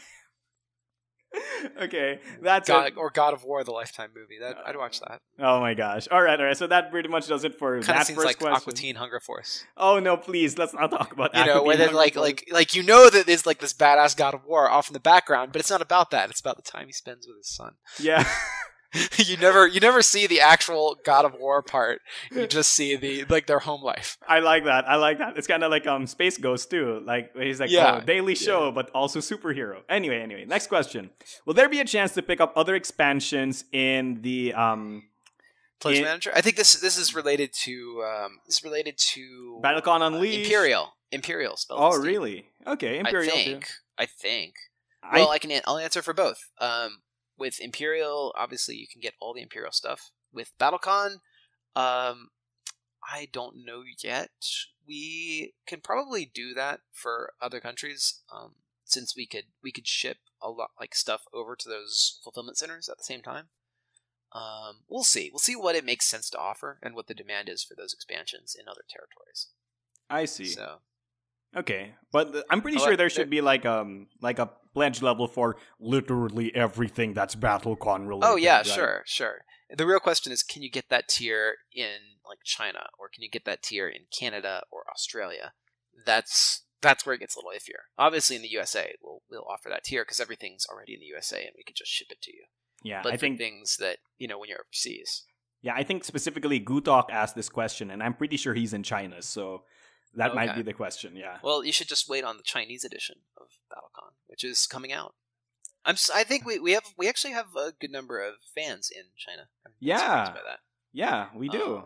Okay, that's or God of War, the Lifetime movie. I'd watch that. Oh my gosh! All right. So that pretty much does it for that seems first like question. Aqua Teen Hunger Force. Oh no, please let's not talk about that. Where then like that there's like this badass God of War off in the background, but it's not about that. It's about the time he spends with his son. Yeah. You never see the actual God of War part. You just see their home life. I like that. It's kind of like Space Ghost too. Like he's like daily show, but also superhero. Anyway, next question. Will there be a chance to pick up other expansions in the Pledge Manager? I think this is related to BattleCon Unleashed. Imperial spelled. Oh really? Okay, Imperial. I think. Well, I'll answer for both. With Imperial, obviously you can get all the Imperial stuff. With BattleCon, I don't know yet. We can probably do that for other countries, since we could ship a lot like stuff over to those fulfillment centers at the same time. We'll see. We'll see what it makes sense to offer and what the demand is for those expansions in other territories. I see. So. Okay, but I'm pretty sure there should be like a pledge level for literally everything that's BattleCon related. Oh yeah, right? sure. The real question is, can you get that tier in like China, or can you get that tier in Canada or Australia? That's where it gets a little iffier. Obviously, in the USA, we'll offer that tier because everything's already in the USA and we can just ship it to you. Yeah, but I think things that when you're overseas. Yeah, I think specifically Gutok asked this question, and I'm pretty sure he's in China, so. That might be the question, yeah. Well, you should just wait on the Chinese edition of BattleCon, which is coming out. I think we actually have a good number of fans in China. Yeah, yeah, we do.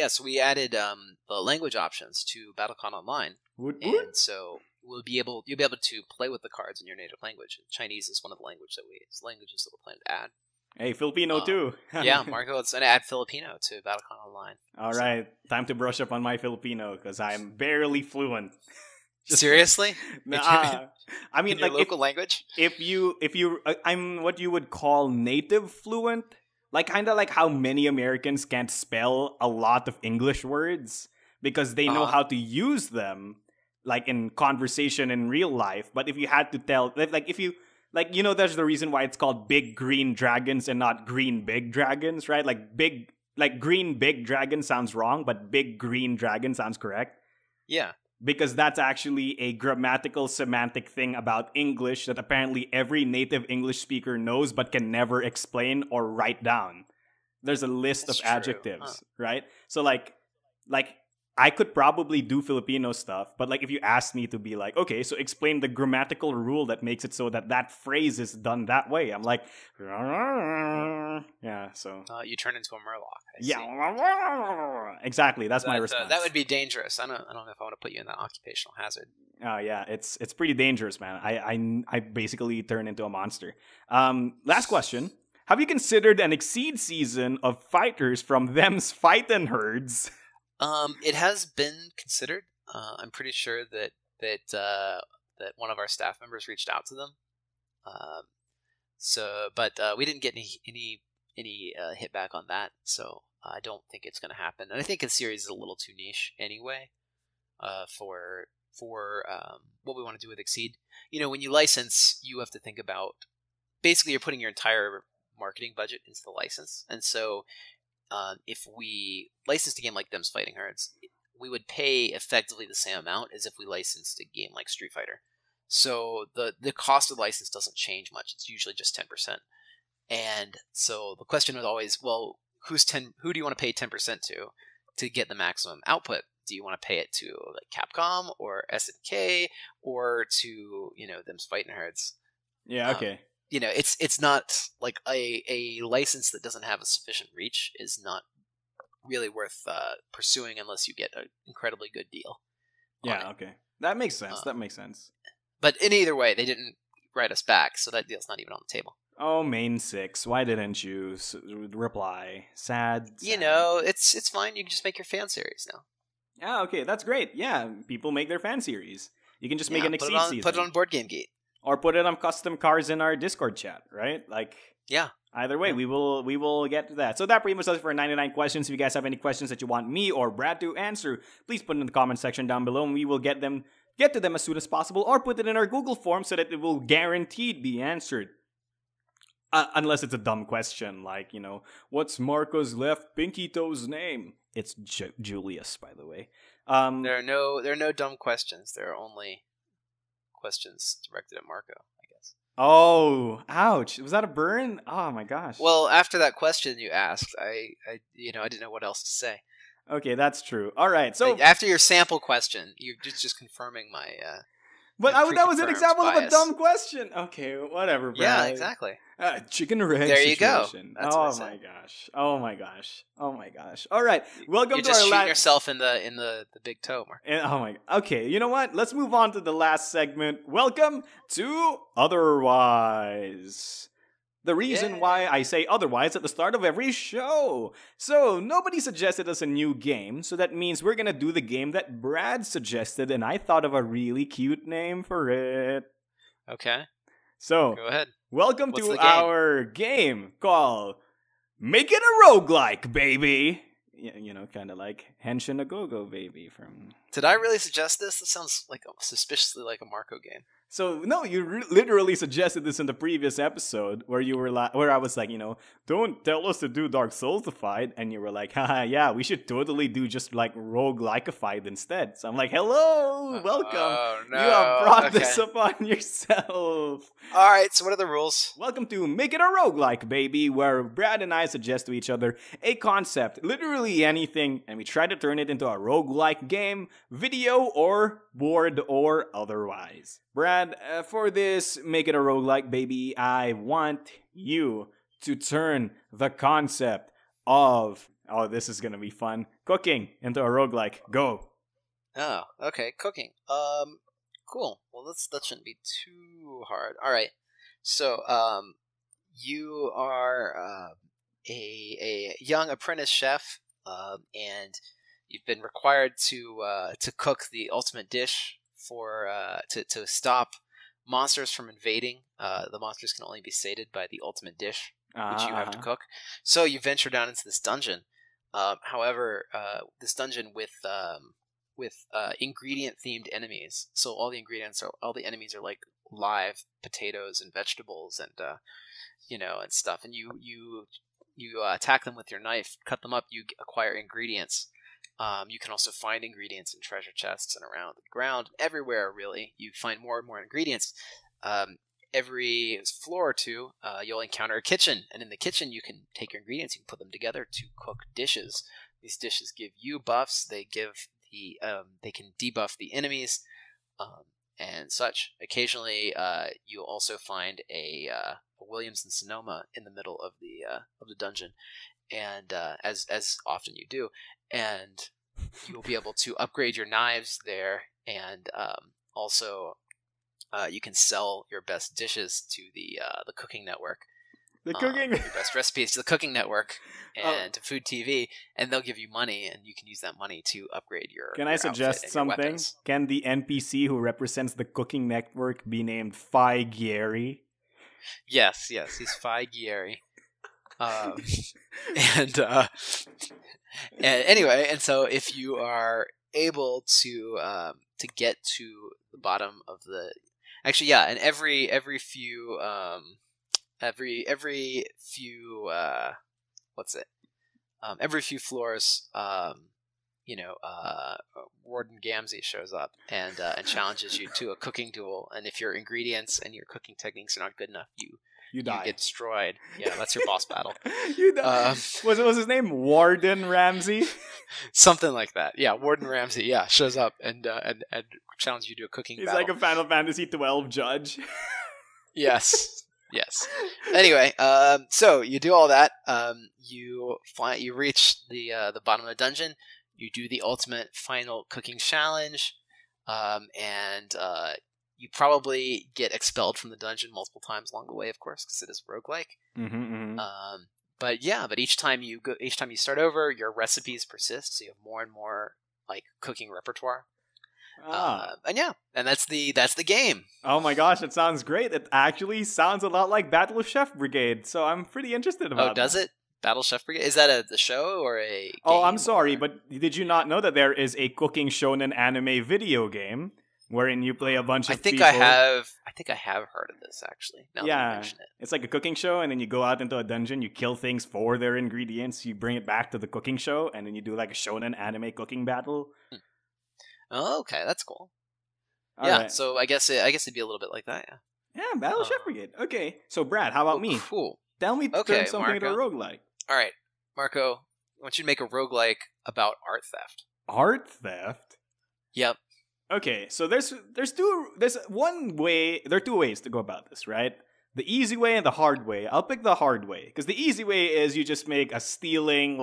So we added the language options to BattleCon Online, and so you'll be able to play with the cards in your native language. Chinese is one of the languages that we're planning to add. Hey, Filipino too. Yeah, Marco, let's add Filipino to Battlecon Online. All right, time to brush up on my Filipino because I'm barely fluent. Seriously? Nah, I mean, in your like local language. If you, I'm what you would call native fluent, like kind of like how many Americans can't spell a lot of English words because they know how to use them, like in conversation in real life. But if you had to tell, like if you. Like, you know, there's the reason why it's called big green dragons and not green big dragons, right? Like green big dragon sounds wrong, but big green dragon sounds correct. Yeah. Because that's actually a grammatical semantic thing about English that apparently every native English speaker knows but can never explain or write down. There's a list of adjectives, right? So like I could probably do Filipino stuff, but like if you asked me to be like, okay, so explain the grammatical rule that makes it so that phrase is done that way, I'm like, yeah. So you turn into a Murloc. Exactly. That's my response. That would be dangerous. I don't know if I want to put you in that occupational hazard. Oh yeah, it's pretty dangerous, man. I basically turn into a monster. Last question. Have you considered an Exceed season of fighters from them's fightin' herds? It has been considered. I'm pretty sure that one of our staff members reached out to them. But we didn't get any hit back on that. So I don't think it's going to happen. And I think the series is a little too niche anyway. For what we want to do with Exceed. You know, when you license, you have to think about basically you're putting your entire marketing budget into the license, and so. If we licensed a game like Them's Fighting Herds, we would pay effectively the same amount as if we licensed a game like Street Fighter. So the cost of the license doesn't change much. It's usually just 10%. And so the question was always, well, who do you want to pay 10% to get the maximum output? Do you want to pay it to like Capcom or SNK or to, Them's Fighting Herds? Yeah, okay. It's not like a license that doesn't have a sufficient reach is not really worth pursuing unless you get an incredibly good deal. Yeah, okay. That makes sense. But in either way, they didn't write us back, so that deal's not even on the table. Oh, Main 6, why didn't you reply? Sad. It's fine. You can just make your fan series now. Yeah, okay, that's great. Yeah, people make their fan series. You can just make an Exceed season. Put it on Board Game Geek. Or put it on custom cars in our Discord chat, right? Like, yeah. Either way, we will get to that. So that pretty much does it for 99 questions. If you guys have any questions that you want me or Brad to answer, please put it in the comment section down below, and we will get to them as soon as possible, or put it in our Google form so that it will guaranteed be answered. Unless it's a dumb question, like, what's Marco's left pinky toe's name? It's Julius, by the way. There are no dumb questions. There are only questions directed at Marco, I guess. Oh, ouch. Was that a burn? Oh my gosh. Well, after that question you asked, I didn't know what else to say. Okay, that's true. All right. So after your sample question, you're just confirming my but that was an example bias. Of a dumb question. Okay, whatever, Brad. Yeah, exactly. Chicken or egg there situation. You go. That's oh my gosh. Oh my gosh. Oh my gosh. All right. Welcome you're to just our shooting yourself in the big toe, Mark. Oh my. Okay, you know what? Let's move on to the last segment. Welcome to Otherwise. The reason why I say otherwise at the start of every show. So, nobody suggested us a new game, so that means we're gonna do the game that Brad suggested, and I thought of a really cute name for it. Okay. So, go ahead. Welcome to our game called Make It a Roguelike, baby. Kind of like Henshin a Go-Go, baby. From. Did I really suggest this? This sounds like suspiciously like a Marco game. So no, you literally suggested this in the previous episode where you were where I was like, don't tell us to do Dark Souls-ified, and you were like, haha, yeah, we should totally do just like roguelike-ified instead. So I'm like, hello, welcome. Oh, no. You have brought this upon yourself. All right, so what are the rules? Welcome to Make It a Roguelike, baby, where Brad and I suggest to each other a concept, literally anything, and we try to turn it into a roguelike game, video, or board, or otherwise. Brad, for this Make It a Roguelike, baby, I want you to turn the concept of, this is going to be fun, cooking into a roguelike. Go. Oh, okay, cooking. Cool. Well, that shouldn't be too hard. All right. So, you are a young apprentice chef, and you've been required to cook the ultimate dish for to stop monsters from invading. The monsters can only be sated by the ultimate dish, which you have to cook. So you venture down into this dungeon. However, this dungeon with ingredient themed enemies. So all the enemies are like live potatoes and vegetables and and stuff. And you attack them with your knife, cut them up. You acquire ingredients. You can also find ingredients in treasure chests and around the ground, everywhere really. You find more and more ingredients. Every floor or two, you'll encounter a kitchen, and in the kitchen you can take your ingredients, you can put them together to cook dishes. These dishes give you buffs. They can debuff the enemies, and such. Occasionally, you'll also find a Williams and Sonoma in the middle of the dungeon, and as often you do, and you'll be able to upgrade your knives there, and also you can sell your best dishes to the Cooking Network. Your best recipes to the Cooking Network and to Food TV, and they'll give you money, and you can use that money to upgrade your. Can I suggest something? Can the NPC who represents the Cooking Network be named Phi Gieri? Yes, he's Phi Gieri. And anyway, and so if you are able to get to the bottom of the, actually, yeah, and every few every few floors, Warden Gamzee shows up and challenges you to a cooking duel. And if your ingredients and your cooking techniques are not good enough, you die. You get destroyed. Yeah, that's your boss battle. You die. Was his name Warden Ramsey? Something like that. Yeah, Warden Ramsey. Yeah, shows up and challenges you to a cooking battle. He's like a Final Fantasy 12 judge. Yes. Anyway, so you do all that. You reach the bottom of the dungeon. You do the ultimate final cooking challenge, and you probably get expelled from the dungeon multiple times along the way, of course, because it is roguelike. But each time you start over, your recipes persist, so you have more and more like cooking repertoire. And that's the game. Oh my gosh, it sounds great. It actually sounds a lot like Battle of Chef Brigade, so I'm pretty interested about it. Oh, does it? Battle Chef Brigade? Is that the show or a game? Oh, I'm sorry, but did you not know that there is a cooking shonen anime video game wherein you play a bunch of people? I think I have heard of this, actually. Now that you mention it. It's like a cooking show, and then you go out into a dungeon, you kill things for their ingredients, you bring it back to the cooking show, and then you do like a shonen anime cooking battle. Oh, okay, that's cool. All right. So I guess it'd be a little bit like that, yeah. Yeah, Battle Chef Brigade. Okay, so Brad, how about me? Cool. Tell me to turn something into a roguelike. All right, Marco, I want you to make a roguelike about art theft. Art theft? Yep. Okay, so there are two ways to go about this, right? The easy way and the hard way. I'll pick the hard way, because the easy way is you just make a stealing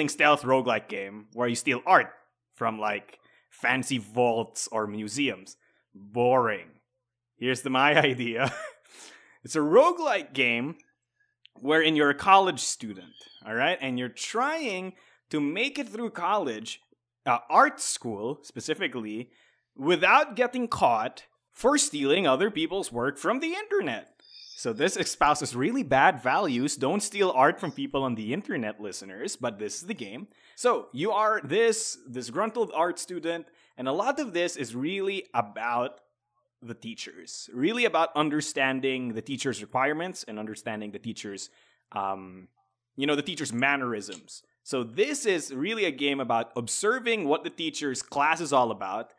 stealth roguelike game where you steal art from like fancy vaults or museums. Boring. Here's my idea. It's a roguelike game wherein you're a college student, all right? And you're trying to make it through college, art school specifically, without getting caught for stealing other people's work from the internet. So this espouses really bad values. Don't steal art from people on the internet, listeners, but this is the game. So you are this disgruntled art student, and a lot of this is really about the teachers. Really about understanding the teacher's requirements and understanding the teacher's, the teacher's mannerisms. So this is really a game about observing what the teacher's class is all about.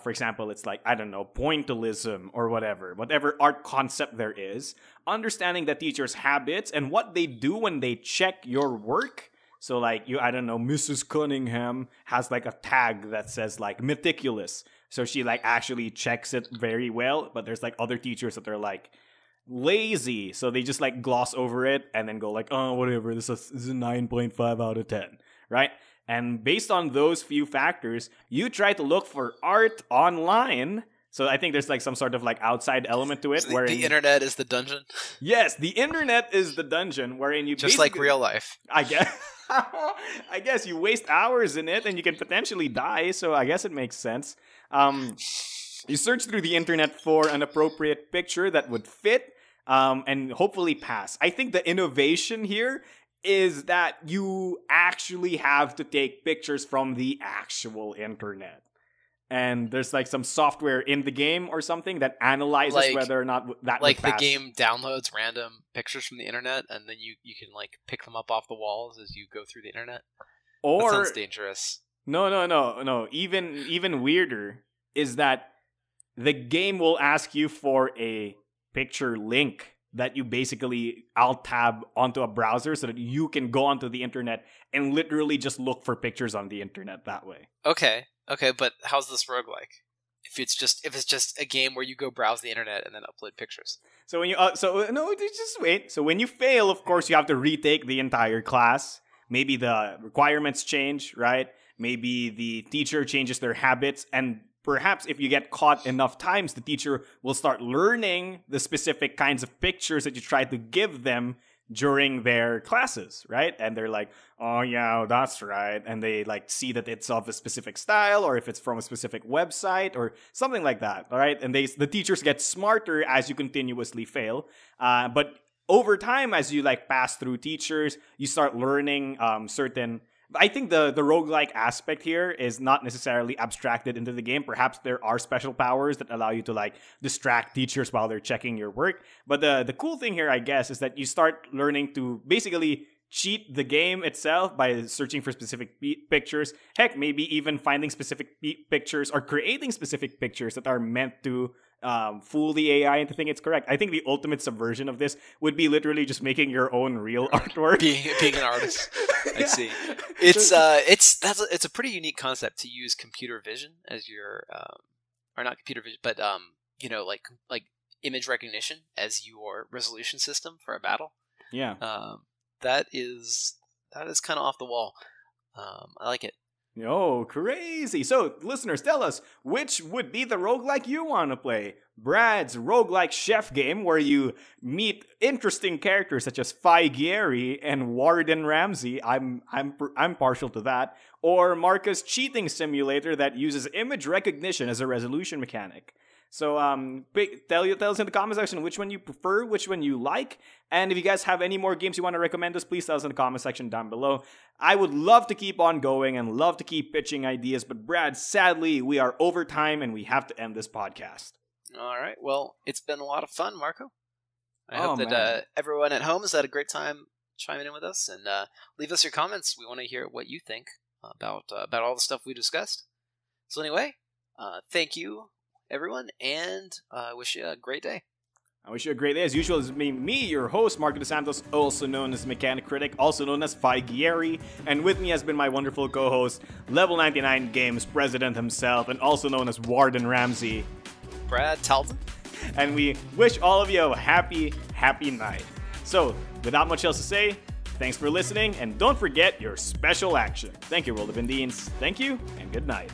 For example, it's like, I don't know, pointillism or whatever art concept there is. Understanding the teacher's habits and what they do when they check your work. So like, Mrs. Cunningham has like a tag that says like meticulous. So she like actually checks it very well. But there's like other teachers that are like lazy. So they just like gloss over it and then go like, oh, whatever, this is a 9.5 out of 10. right? And based on those few factors, you try to look for art online. So I think there's like some sort of like outside element to it. So the internet is the dungeon? Yes, the internet is the dungeon wherein you just like real life. I guess. I guess you waste hours in it and you can potentially die. So I guess it makes sense. You search through the internet for an appropriate picture that would fit and hopefully pass. I think the innovation here is that you actually have to take pictures from the actual internet. And there's like some software in the game or something that analyzes whether or not that would pass. The game downloads random pictures from the internet, and then you can like pick them up off the walls as you go through the internet. Or that sounds dangerous. No. Even weirder is that the game will ask you for a picture link that you basically alt-tab onto a browser so that you can go onto the internet and literally just look for pictures on the internet that way. Okay, but how's this roguelike? If it's just a game where you go browse the internet and then upload pictures. So when you just wait. So when you fail, of course, you have to retake the entire class. Maybe the requirements change, right? Maybe the teacher changes their habits, and perhaps if you get caught enough times, the teacher will start learning the specific kinds of pictures that you try to give them during their classes, right? And they're like, oh yeah, that's right. And they like see that it's of a specific style or if it's from a specific website or something like that, all right? And the teachers get smarter as you continuously fail. But over time, as you like pass through teachers, you start learning certain... I think the roguelike aspect here is not necessarily abstracted into the game. Perhaps there are special powers that allow you to like distract teachers while they're checking your work. But the cool thing here, I guess, is that you start learning to basically cheat the game itself by searching for specific pictures. Heck, maybe even finding specific pictures or creating specific pictures that are meant to fool the AI into thinking it's correct. I think the ultimate subversion of this would be literally just making your own real artwork. Being an artist. I see. It's a pretty unique concept to use computer vision as your or not computer vision, but like image recognition as your resolution system for a battle. Yeah. That is kind of off the wall. I like it. Oh, crazy. So, listeners, tell us, which would be the roguelike you want to play? Brad's roguelike chef game, where you meet interesting characters such as Figieri and Warden Ramsey. I'm partial to that. Or Marcus' cheating simulator that uses image recognition as a resolution mechanic. So tell us in the comment section which one you prefer, which one you like, and if you guys have any more games you want to recommend us, please tell us in the comment section down below. I would love to keep on going and love to keep pitching ideas, but Brad, sadly, we are over time and we have to end this podcast. All right, well, it's been a lot of fun, Marco. I hope that everyone at home has had a great time chiming in with us, and leave us your comments. We want to hear what you think about all the stuff we discussed. So anyway, thank you, everyone, and I wish you a great day. I wish you a great day. As usual, it's me, your host, Marco DeSantos, also known as Mechanic Critic, also known as Figieri, and with me has been my wonderful co-host, Level 99 Games president himself, and also known as Warden Ramsey, Brad Talton. And we wish all of you a happy night. So, without much else to say, thanks for listening, and don't forget your special action. Thank you, Roll of Indians. Thank you, and good night.